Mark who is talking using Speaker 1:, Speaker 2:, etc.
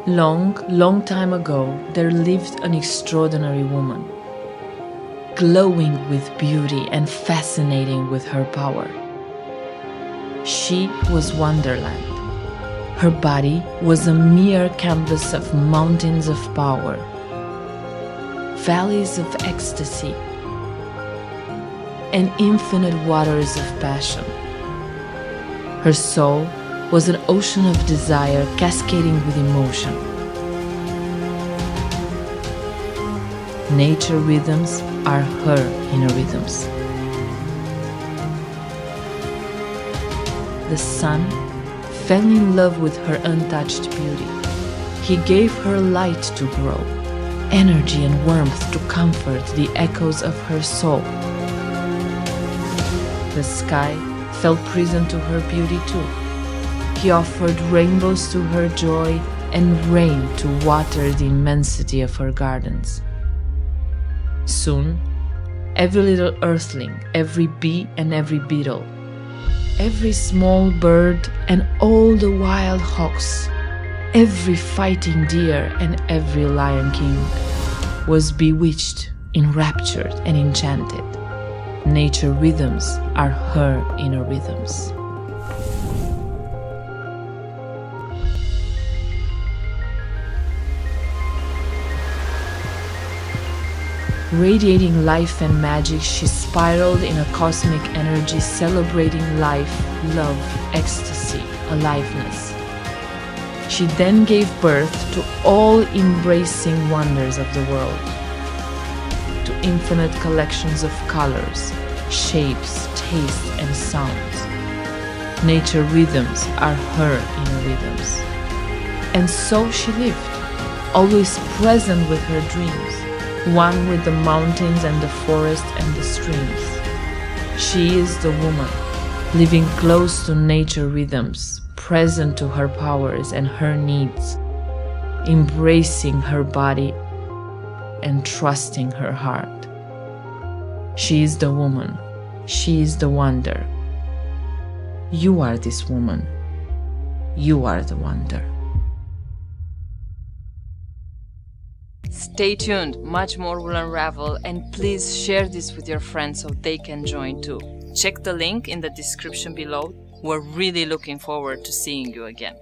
Speaker 1: Long time ago, there lived an extraordinary woman, glowing with beauty and fascinating with her power. She was Wonderland. Her body was a mere canvas of mountains of power, valleys of ecstasy, and infinite waters of passion. Her soul was an ocean of desire cascading with emotion. Nature rhythms are her inner rhythms. The sun fell in love with her untouched beauty. He gave her light to grow, energy and warmth to comfort the echoes of her soul. The sky fell prison to her beauty too. He offered rainbows to her joy and rain to water the immensity of her gardens. Soon, every little earthling, every bee and every beetle, every small bird and all the wild hawks, every fighting deer and every lion king was bewitched, enraptured and enchanted. Nature rhythms are her inner rhythms. Radiating life and magic, she spiraled in a cosmic energy, celebrating life, love, ecstasy, aliveness. She then gave birth to all-embracing wonders of the world, to infinite collections of colors, shapes, tastes, and sounds. Nature rhythms are her inner rhythms. And so she lived, always present with her dreams, one with the mountains and the forest and the streams. She is the woman, living close to nature rhythms, present to her powers and her needs, embracing her body and trusting her heart. She is the woman. She is the wonder. You are this woman. You are the wonder.
Speaker 2: Stay tuned, much more will unravel, and please share this with your friends so they can join too. Check the link in the description below. We're really looking forward to seeing you again.